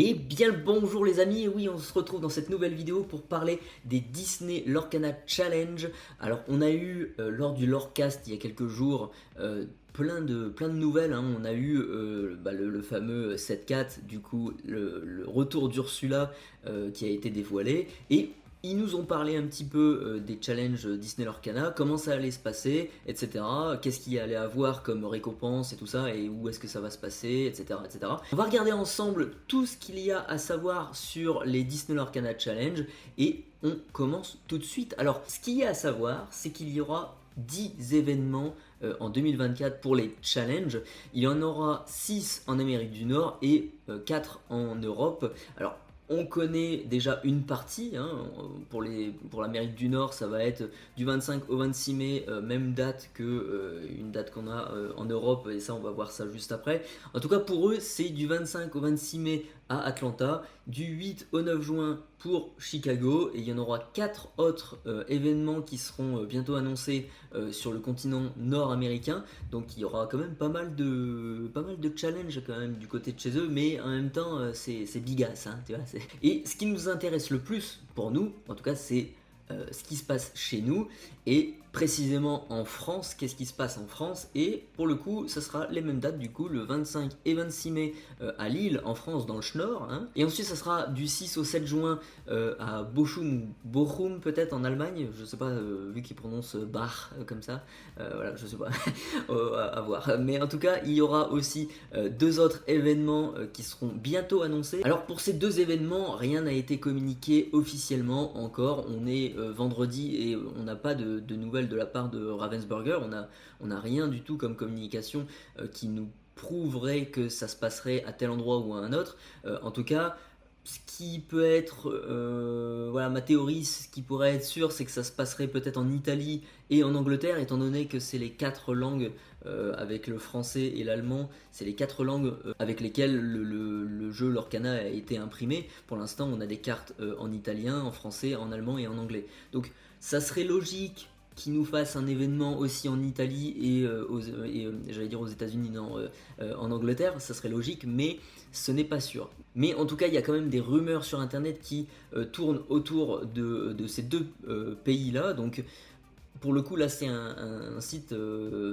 Et bien le bonjour les amis, et oui on se retrouve dans cette nouvelle vidéo pour parler des Disney Lorcana Challenge. Alors on a eu lors du Lorecast il y a quelques jours plein de nouvelles, hein. On a eu le fameux 7-4, du coup le retour d'Ursula qui a été dévoilé, et ils nous ont parlé un petit peu des challenges Disney Lorcana, comment ça allait se passer, etc. Qu'est-ce qu'il y allait avoir comme récompense et tout ça, et où est-ce que ça va se passer, etc., etc. On va regarder ensemble tout ce qu'il y a à savoir sur les Disney Lorcana Challenge, et on commence tout de suite. Alors, ce qu'il y a à savoir, c'est qu'il y aura 10 événements en 2024 pour les challenges. Il y en aura 6 en Amérique du Nord et 4 en Europe. Alors, on connaît déjà une partie, hein. Pour l'Amérique du Nord, ça va être du 25 au 26 mai, même date que une date qu'on a en Europe, et ça on va voir ça juste après. En tout cas pour eux, c'est du 25 au 26 mai à Atlanta, du 8 au 9 juin pour Chicago, et il y en aura 4 autres événements qui seront bientôt annoncés sur le continent nord-américain. Donc il y aura quand même pas mal de challenges quand même du côté de chez eux, mais en même temps c'est bigasse, hein, tu vois. Et ce qui nous intéresse le plus pour nous, en tout cas, c'est ce qui se passe chez nous, et précisément en France. Qu'est-ce qui se passe en France? Et pour le coup, ça sera les mêmes dates, du coup, le 25 et 26 mai à Lille, en France, dans le Schnorr, hein. Et ensuite, ça sera du 6 au 7 juin à Bochum, Bochum peut-être en Allemagne, je sais pas, vu qu'ils prononcent Bach comme ça, voilà, je sais pas, à voir. Mais en tout cas, il y aura aussi 2 autres événements qui seront bientôt annoncés. Alors pour ces 2 événements, rien n'a été communiqué officiellement encore. On est vendredi et on n'a pas de nouvelles de la part de Ravensburger. On n'a rien du tout comme communication qui nous prouverait que ça se passerait à tel endroit ou à un autre. En tout cas, ce qui peut être, voilà, ma théorie, ce qui pourrait être sûr, c'est que ça se passerait peut-être en Italie et en Angleterre, étant donné que c'est les 4 langues, avec le français et l'allemand, c'est les 4 langues avec lesquelles le jeu Lorcana a été imprimé. Pour l'instant, on a des cartes en italien, en français, en allemand et en anglais. Donc ça serait logique qui nous fasse un événement aussi en Italie et, j'allais dire aux États-Unis, non, en Angleterre, ça serait logique, mais ce n'est pas sûr. Mais en tout cas, il y a quand même des rumeurs sur internet qui tournent autour de ces 2 pays-là. Donc, pour le coup, là, c'est un site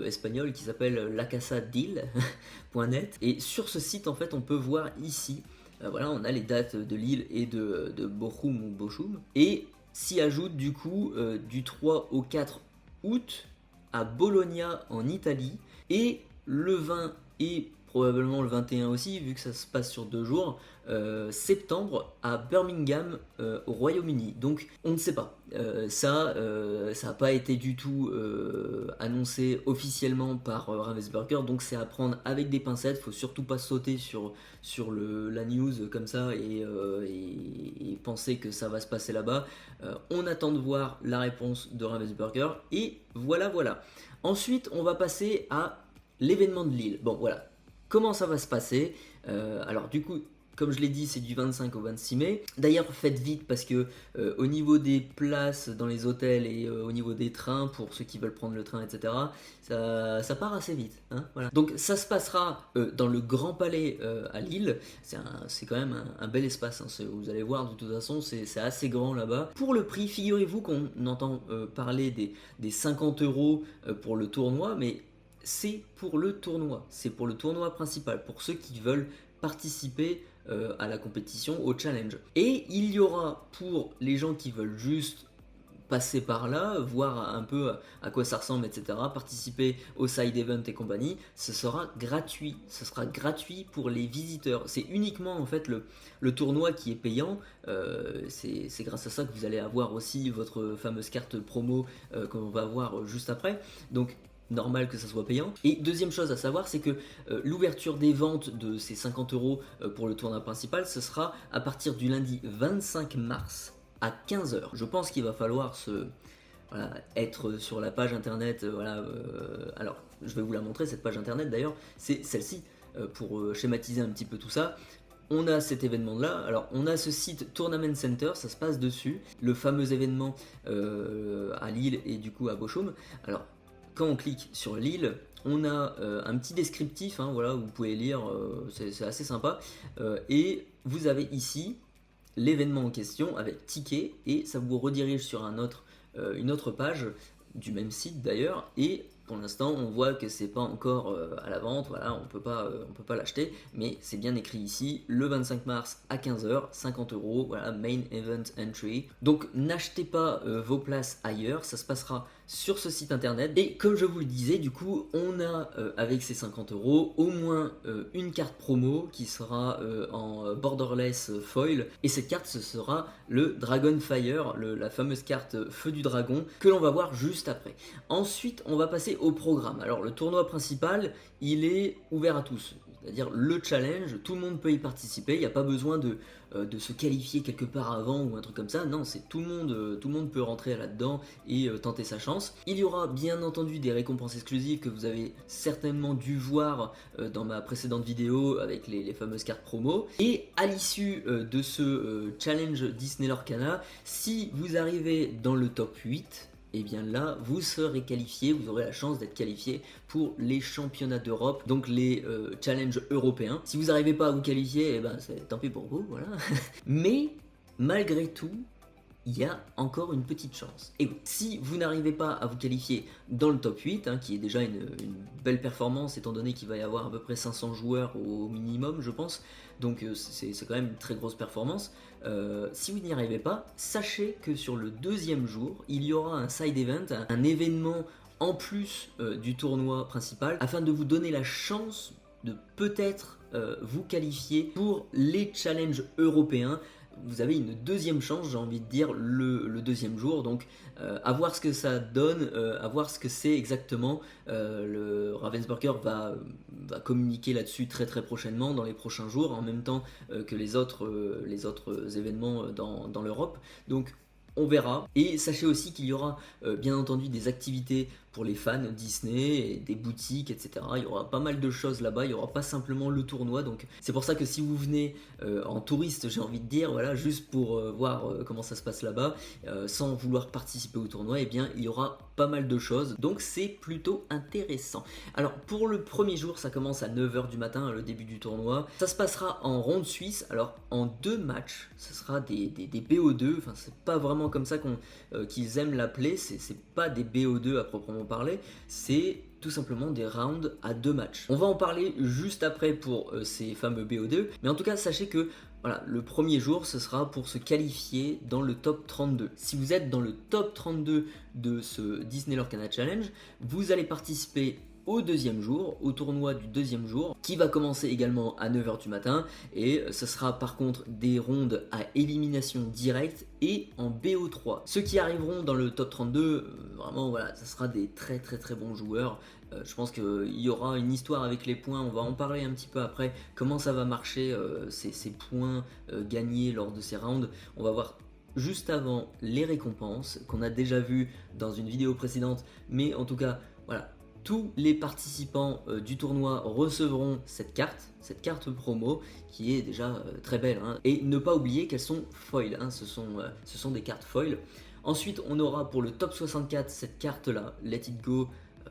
espagnol qui s'appelle lacasadil.net. Et sur ce site, en fait, on peut voir ici, voilà, on a les dates de Lille et de Bochum ou Bochum. Et s'y ajoute du coup du 3 au 4 août à Bologna en Italie, et le 20 et probablement le 21 aussi, vu que ça se passe sur 2 jours, septembre à Birmingham au Royaume-Uni. Donc on ne sait pas, ça n'a pas été du tout annoncé officiellement par Ravensburger, donc c'est à prendre avec des pincettes. Faut surtout pas sauter sur la news comme ça et penser que ça va se passer là-bas. On attend de voir la réponse de Ravensburger, et voilà. Ensuite on va passer à l'événement de Lille. Bon voilà, comment ça va se passer? Alors du coup, comme je l'ai dit, c'est du 25 au 26 mai. D'ailleurs, faites vite parce que au niveau des places dans les hôtels et au niveau des trains, pour ceux qui veulent prendre le train, etc., ça part assez vite, hein, voilà. Donc ça se passera dans le Grand Palais à Lille. C'est quand même un bel espace, hein. Vous allez voir, de toute façon, c'est assez grand là-bas. Pour le prix, figurez-vous qu'on entend parler des 50 € pour le tournoi, mais c'est pour le tournoi principal, pour ceux qui veulent participer à la compétition, au challenge. Et il y aura, pour les gens qui veulent juste passer par là, voir un peu à quoi ça ressemble, etc., participer au side event et compagnie, ce sera gratuit. Ce sera gratuit pour les visiteurs. C'est uniquement en fait le tournoi qui est payant. C'est grâce à ça que vous allez avoir aussi votre fameuse carte promo qu'on va voir juste après. Donc normal que ça soit payant. Et deuxième chose à savoir, c'est que l'ouverture des ventes de ces 50 € pour le tournoi principal, ce sera à partir du lundi 25 mars à 15 h. Je pense qu'il va falloir être sur la page internet, alors je vais vous la montrer, cette page internet d'ailleurs, c'est celle-ci, pour schématiser un petit peu tout ça. On a cet événement là, alors on a ce site Tournament Center, ça se passe dessus, le fameux événement à Lille et du coup à Bochum. Alors quand on clique sur Lille, on a un petit descriptif, hein, voilà, vous pouvez lire, c'est assez sympa, et vous avez ici l'événement en question avec ticket et ça vous redirige sur une autre page du même site d'ailleurs, et pour l'instant on voit que c'est pas encore à la vente, voilà, on peut pas l'acheter, mais c'est bien écrit ici, le 25 mars à 15h, 50 €, voilà, main event entry. Donc n'achetez pas vos places ailleurs, ça se passera sur ce site internet. Et comme je vous le disais, du coup, on a avec ces 50 € au moins une carte promo qui sera en borderless foil. Et cette carte, ce sera le Dragonfire, la fameuse carte Feu du Dragon, que l'on va voir juste après. Ensuite, on va passer au programme. Alors, le tournoi principal, il est ouvert à tous. C'est-à-dire le challenge, tout le monde peut y participer, il n'y a pas besoin de se qualifier quelque part avant ou un truc comme ça, non, c'est tout le monde peut rentrer là-dedans et tenter sa chance. Il y aura bien entendu des récompenses exclusives que vous avez certainement dû voir dans ma précédente vidéo avec les fameuses cartes promo. Et à l'issue de ce challenge Disney Lorcana, si vous arrivez dans le top 8, et bien là, vous serez qualifié, vous aurez la chance d'être qualifié pour les championnats d'Europe, donc les challenges européens. Si vous n'arrivez pas à vous qualifier, eh ben, tant pis pour vous, voilà. Mais malgré tout, il y a encore une petite chance. Et oui, si vous n'arrivez pas à vous qualifier dans le top 8, qui est déjà une belle performance étant donné qu'il va y avoir à peu près 500 joueurs au minimum, je pense, donc c'est quand même une très grosse performance. Si vous n'y arrivez pas, sachez que sur le deuxième jour, il y aura un side event, un événement en plus du tournoi principal, afin de vous donner la chance de peut-être vous qualifier pour les challenges européens. Vous avez une deuxième chance, j'ai envie de dire, le deuxième jour, donc à voir ce que ça donne, à voir ce que c'est exactement. Le Ravensburger va communiquer là-dessus très très prochainement, dans les prochains jours, en même temps que les autres événements dans l'Europe, donc on verra. Et sachez aussi qu'il y aura bien entendu des activités pour les fans Disney, et des boutiques, etc. Il y aura pas mal de choses là-bas, il n'y aura pas simplement le tournoi, donc c'est pour ça que si vous venez en touriste, j'ai envie de dire, voilà, juste pour voir comment ça se passe là-bas, sans vouloir participer au tournoi, eh bien il y aura pas mal de choses, donc c'est plutôt intéressant. Alors pour le premier jour, ça commence à 9h du matin, le début du tournoi, ça se passera en ronde suisse, alors en 2 matchs, ce sera des BO2, enfin c'est pas vraiment comme ça qu'ils aiment l'appeler, c'est pas des BO2 à proprement parler, c'est tout simplement des rounds à 2 matchs. On va en parler juste après pour ces fameux BO2, mais en tout cas sachez que voilà, le premier jour ce sera pour se qualifier dans le top 32. Si vous êtes dans le top 32 de ce Disney Lorcana Challenge, vous allez participer au deuxième jour, au tournoi du deuxième jour, qui va commencer également à 9h du matin, et ce sera par contre des rondes à élimination directe et en BO3. Ceux qui arriveront dans le top 32, vraiment voilà, ça sera des très très très bons joueurs. Je pense qu'il y aura une histoire avec les points, on va en parler un petit peu après, comment ça va marcher, ces points gagnés lors de ces rounds. On va voir juste avant les récompenses, qu'on a déjà vu dans une vidéo précédente, mais en tout cas, voilà, tous les participants du tournoi recevront cette carte promo qui est déjà très belle, et ne pas oublier qu'elles sont foil, ce sont des cartes foil. Ensuite on aura pour le top 64 cette carte là, Let It Go,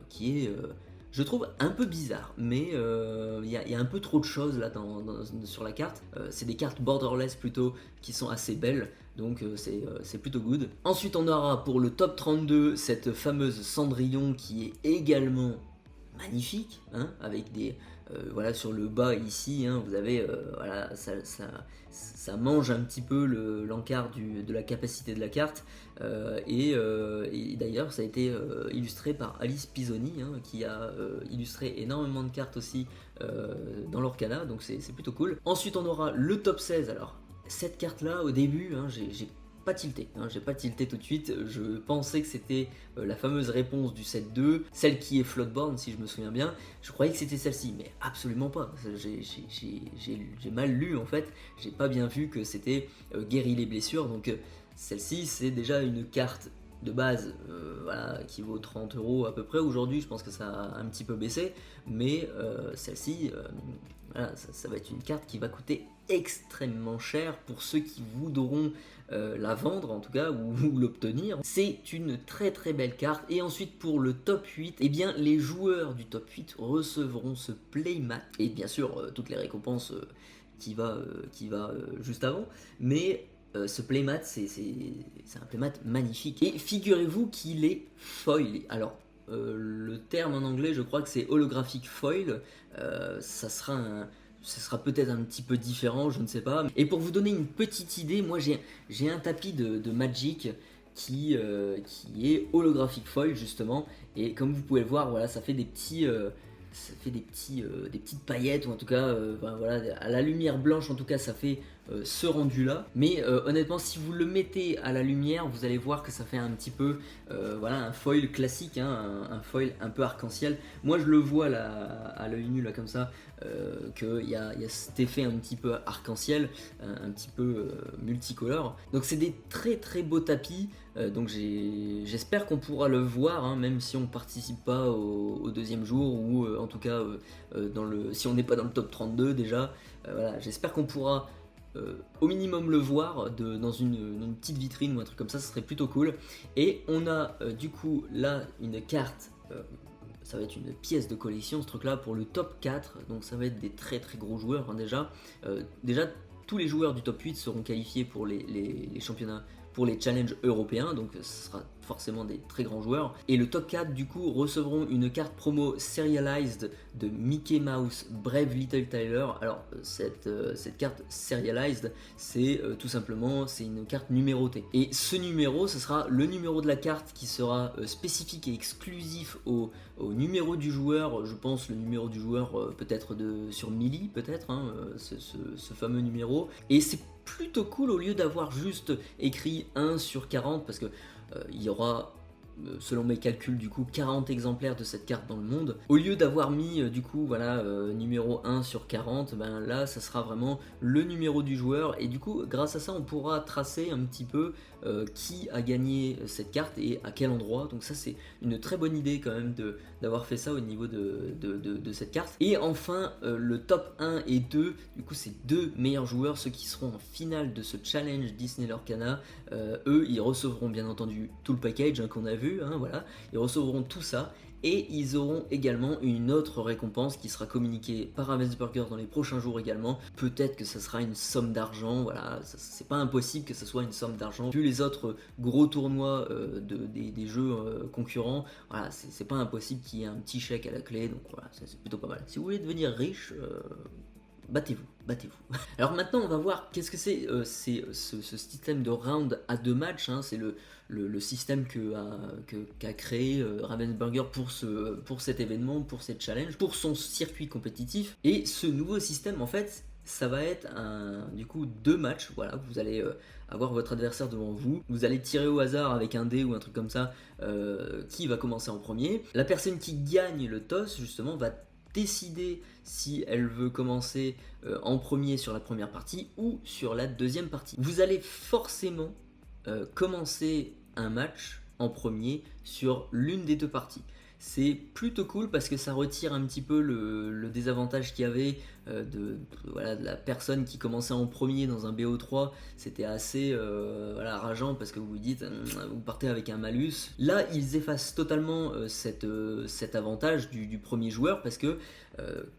qui est je trouve un peu bizarre, mais il y a un peu trop de choses là sur la carte. C'est des cartes borderless plutôt qui sont assez belles, donc c'est plutôt good. Ensuite on aura pour le top 32 cette fameuse Cendrillon qui est également magnifique, avec des voilà, sur le bas ici, vous avez voilà, ça mange un petit peu l'encart de la capacité de la carte, et d'ailleurs ça a été illustré par Alice Pisoni, qui a illustré énormément de cartes aussi dans l'Orcana, donc c'est plutôt cool. Ensuite on aura le top 16, alors cette carte là au début, j'ai pas tilté, j'ai pas tilté tout de suite, je pensais que c'était la fameuse réponse du set 2, celle qui est Floodborne si je me souviens bien, je croyais que c'était celle-ci, mais absolument pas, j'ai mal lu en fait, j'ai pas bien vu que c'était guérir les blessures, donc celle-ci c'est déjà une carte de base, voilà, qui vaut 30 € à peu près aujourd'hui, je pense que ça a un petit peu baissé, mais celle-ci, voilà, ça va être une carte qui va coûter extrêmement cher pour ceux qui voudront la vendre en tout cas, ou l'obtenir. C'est une très très belle carte. Et ensuite pour le top 8, eh bien les joueurs du top 8 recevront ce playmat, et bien sûr toutes les récompenses juste avant, mais ce playmat c'est un playmat magnifique. Et figurez-vous qu'il est foil. Alors le terme en anglais je crois que c'est holographic foil, ça sera peut-être un petit peu différent, je ne sais pas. Et pour vous donner une petite idée, moi j'ai un tapis de Magic qui est holographic foil justement, et comme vous pouvez le voir, voilà, ça fait des petites paillettes, ou en tout cas voilà, à la lumière blanche en tout cas ça fait ce rendu là. Mais honnêtement, si vous le mettez à la lumière, vous allez voir que ça fait un petit peu voilà, un foil classique, hein, un foil un peu arc-en-ciel. Moi je le vois là, à l'œil nu là comme ça, qu'il y a cet effet un petit peu arc-en-ciel, un petit peu multicolore. Donc c'est des très très beaux tapis. Donc j'espère qu'on pourra le voir, hein, même si on participe pas au deuxième jour, ou en tout cas si on n'est pas dans le top 32 déjà. Voilà, j'espère qu'on pourra au minimum le voir dans une petite vitrine ou un truc comme ça serait plutôt cool. Et on a du coup là une carte, ça va être une pièce de collection ce truc là pour le top 4, donc ça va être des très très gros joueurs, hein, déjà tous les joueurs du top 8 seront qualifiés pour les championnats, pour les challenges européens, donc ce sera forcément des très grands joueurs. Et le top 4 du coup recevront une carte promo serialized de Mickey Mouse Brave Little Tyler. Alors cette carte serialized, c'est tout simplement, c'est une carte numérotée. Et ce numéro, ce sera le numéro de la carte qui sera spécifique et exclusif au numéro du joueur. Je pense le numéro du joueur peut-être sur Millie, peut-être, hein, ce fameux numéro. Et c'est plutôt cool, au lieu d'avoir juste écrit 1 sur 40, parce que il y aura, selon mes calculs du coup, 40 exemplaires de cette carte dans le monde. Au lieu d'avoir mis du coup voilà numéro 1 sur 40, ben là ça sera vraiment le numéro du joueur, et du coup grâce à ça on pourra tracer un petit peu qui a gagné cette carte et à quel endroit. Donc ça c'est une très bonne idée quand même d'avoir fait ça au niveau de cette carte. Et enfin le top 1 et 2, du coup ces deux meilleurs joueurs, ceux qui seront en finale de ce challenge Disney Lorcana, eux ils recevront bien entendu tout le package, hein, qu'on a vu, hein, voilà, ils recevront tout ça. Et ils auront également une autre récompense qui sera communiquée par Ravensburger dans les prochains jours également. Peut-être que ça sera une somme d'argent, voilà, c'est pas impossible que ce soit une somme d'argent. Vu les autres gros tournois des jeux concurrents, voilà, c'est pas impossible qu'il y ait un petit chèque à la clé, donc voilà, c'est plutôt pas mal. Si vous voulez devenir riche, battez-vous. Alors maintenant on va voir qu'est-ce que c'est ce système de round à 2 matchs, hein. C'est le système qu'a créé Ravensburger pour cet événement, pour cette challenge, pour son circuit compétitif. Et ce nouveau système en fait, ça va être du coup 2 matchs. Voilà, vous allez avoir votre adversaire devant vous, vous allez tirer au hasard avec un dé ou un truc comme ça qui va commencer en premier. La personne qui gagne le toss justement va décider si elle veut commencer en premier sur la première partie ou sur la deuxième partie. Vous allez forcément commencer un match en premier sur l'une des 2 parties. C'est plutôt cool parce que ça retire un petit peu le désavantage qu'il y avait de la personne qui commençait en premier dans un BO3. C'était assez rageant parce que vous vous dites, vous partez avec un malus. Là, ils effacent totalement cet avantage du premier joueur, parce que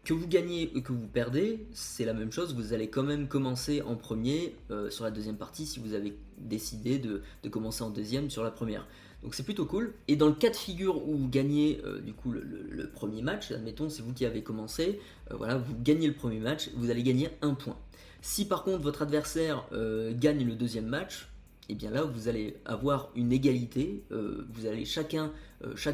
vous gagnez ou que vous perdez, c'est la même chose. Vous allez quand même commencer en premier sur la deuxième partie si vous avez décidé de commencer en deuxième sur la première. Donc c'est plutôt cool. Et dans le cas de figure où vous gagnez du coup le premier match, admettons c'est vous qui avez commencé, voilà, vous gagnez le premier match, vous allez gagner 1 point. Si par contre votre adversaire gagne le deuxième match, et bien là vous allez avoir une égalité, vous allez chaque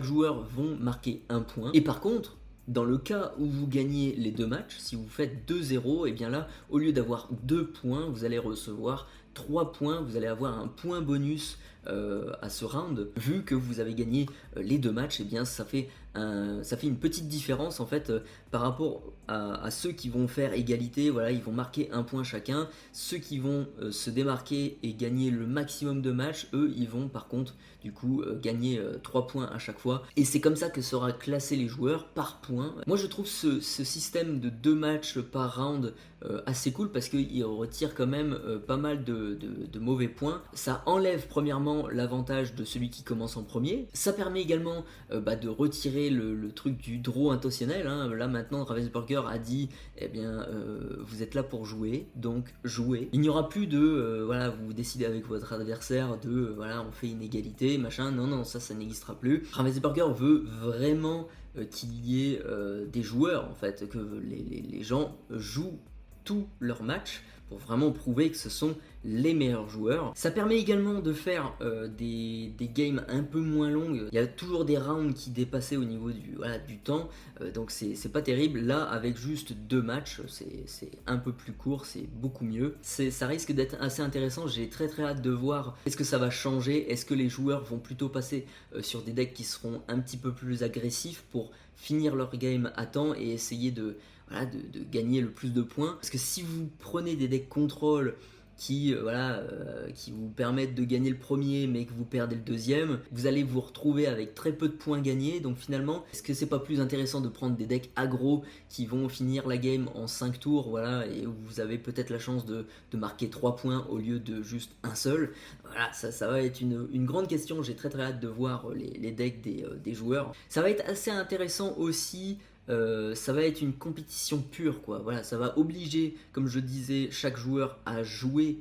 joueur vont marquer 1 point. Et par contre, dans le cas où vous gagnez les 2 matchs, si vous faites 2-0, et bien là, au lieu d'avoir 2 points, vous allez recevoir 3 points, vous allez avoir un point bonus à ce round. Vu que vous avez gagné les 2 matchs, et bien ça fait une petite différence en fait par rapport à ceux qui vont faire égalité. Voilà, ils vont marquer 1 point chacun. Ceux qui vont se démarquer et gagner le maximum de matchs, eux ils vont par contre du coup gagner 3 points à chaque fois. Et c'est comme ça que sera classé les joueurs, par points. Moi je trouve ce système de 2 matchs par round assez cool, parce qu'il retire quand même pas mal de de mauvais points. Ça enlève premièrement l'avantage de celui qui commence en premier. Ça permet également de retirer le truc du draw intentionnel. Là maintenant Ravensburger a dit eh bien vous êtes là pour jouer, donc jouez. Il n'y aura plus de voilà, vous décidez avec votre adversaire de voilà, on fait une égalité, machin. Non, ça n'existera plus. Ravensburger veut vraiment qu'il y ait des joueurs en fait, que les gens jouent tous leurs matchs pour vraiment prouver que ce sont les meilleurs joueurs. Ça permet également de faire des games un peu moins longues. Il y a toujours des rounds qui dépassaient au niveau du temps, donc c'est pas terrible. Là, avec juste 2 matchs, c'est un peu plus court, c'est beaucoup mieux. Ça risque d'être assez intéressant, j'ai très hâte de voir est-ce que ça va changer, est-ce que les joueurs vont plutôt passer sur des decks qui seront un petit peu plus agressifs pour finir leur game à temps et essayer de gagner le plus de points. Parce que si vous prenez des decks contrôle qui vous permettent de gagner le premier mais que vous perdez le deuxième, vous allez vous retrouver avec très peu de points gagnés. Donc finalement, est-ce que c'est pas plus intéressant de prendre des decks aggro qui vont finir la game en 5 tours, voilà, et où vous avez peut-être la chance de marquer 3 points au lieu de juste un seul. Voilà, ça va être une grande question. J'ai très hâte de voir les decks des joueurs. Ça va être assez intéressant aussi. Ça va être une compétition pure, quoi. Voilà, ça va obliger, comme je disais, chaque joueur à jouer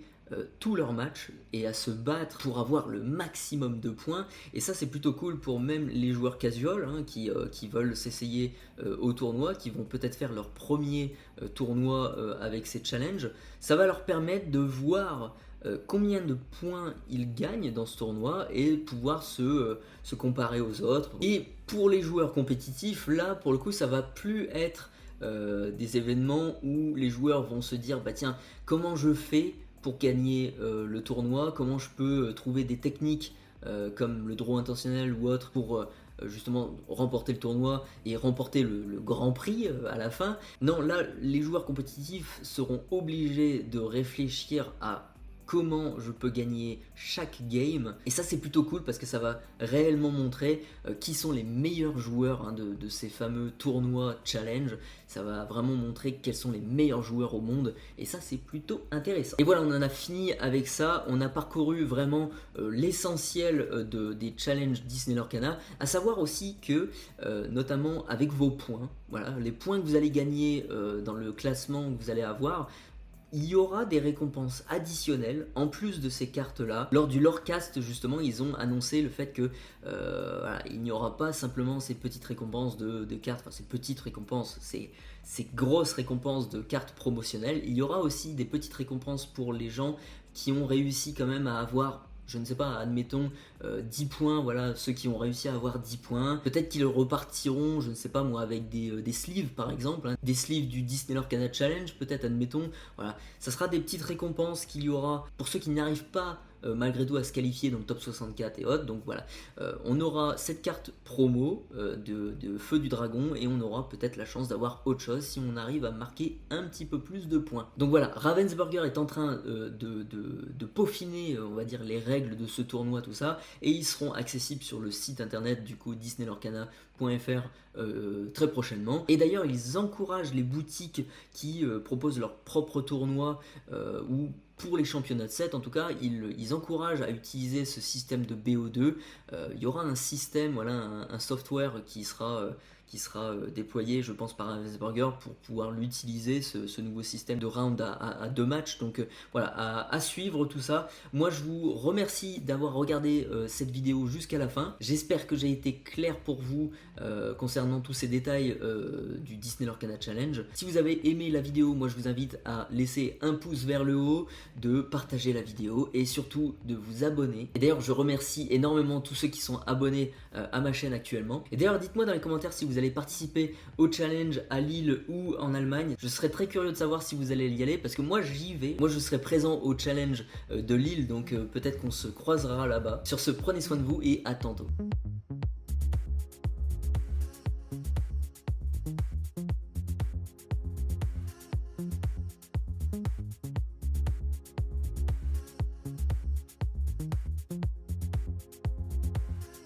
tous leurs matchs et à se battre pour avoir le maximum de points. Et ça, c'est plutôt cool pour même les joueurs casual qui veulent s'essayer au tournoi, qui vont peut-être faire leur premier tournoi avec ces challenges. Ça va leur permettre de voir combien de points ils gagnent dans ce tournoi et pouvoir se comparer aux autres. Et pour les joueurs compétitifs, là pour le coup ça va plus être des événements où les joueurs vont se dire bah tiens, comment je fais pour gagner le tournoi, comment je peux trouver des techniques comme le draw intentionnel ou autre pour justement remporter le tournoi et remporter le grand prix à la fin. Non, là les joueurs compétitifs seront obligés de réfléchir à comment je peux gagner chaque game, et ça c'est plutôt cool parce que ça va réellement montrer qui sont les meilleurs joueurs de ces fameux tournois challenge. Ça va vraiment montrer quels sont les meilleurs joueurs au monde, et ça c'est plutôt intéressant. Et voilà, on en a fini avec ça. On a parcouru vraiment l'essentiel des challenges Disney Lorcana, à savoir aussi que notamment avec vos points, voilà, les points que vous allez gagner dans le classement que vous allez avoir, il y aura des récompenses additionnelles en plus de ces cartes-là. Lors du Lorecast, justement, ils ont annoncé le fait que voilà, il n'y aura pas simplement ces petites récompenses de cartes, enfin ces petites récompenses, ces grosses récompenses de cartes promotionnelles. Il y aura aussi des petites récompenses pour les gens qui ont réussi quand même à avoir, je ne sais pas, admettons 10 points, voilà, ceux qui ont réussi à avoir 10 points. Peut-être qu'ils repartiront, je ne sais pas moi, avec des sleeves par exemple, des sleeves du Disney Lorcana Challenge, peut-être, admettons. Voilà, ça sera des petites récompenses qu'il y aura pour ceux qui n'arrivent pas malgré tout à se qualifier dans le top 64 et autres. Donc voilà, on aura cette carte promo de Feu du Dragon, et on aura peut-être la chance d'avoir autre chose si on arrive à marquer un petit peu plus de points. Donc voilà, Ravensburger est en train de peaufiner, on va dire, les règles de ce tournoi, tout ça, et ils seront accessibles sur le site internet du coup disneylorcana.fr très prochainement. Et d'ailleurs, ils encouragent les boutiques qui proposent leur propre tournoi ou pour les championnats de 7, en tout cas, ils encouragent à utiliser ce système de BO2. Il y aura un système, voilà, un software qui sera déployé, je pense, par Ravensburger pour pouvoir l'utiliser, ce nouveau système de round à 2 matchs. Donc voilà, à suivre tout ça. Moi, je vous remercie d'avoir regardé cette vidéo jusqu'à la fin. J'espère que j'ai été clair pour vous concernant tous ces détails du Disney Lorcana Challenge. Si vous avez aimé la vidéo, moi je vous invite à laisser un pouce vers le haut, de partager la vidéo et surtout de vous abonner. Et d'ailleurs, je remercie énormément tous ceux qui sont abonnés à ma chaîne actuellement. Et d'ailleurs, dites-moi dans les commentaires si vous allez participer au challenge à Lille ou en Allemagne. Je serais très curieux de savoir si vous allez y aller, parce que moi j'y vais. Moi je serai présent au challenge de Lille, donc peut-être qu'on se croisera là-bas. Sur ce, prenez soin de vous et à tantôt.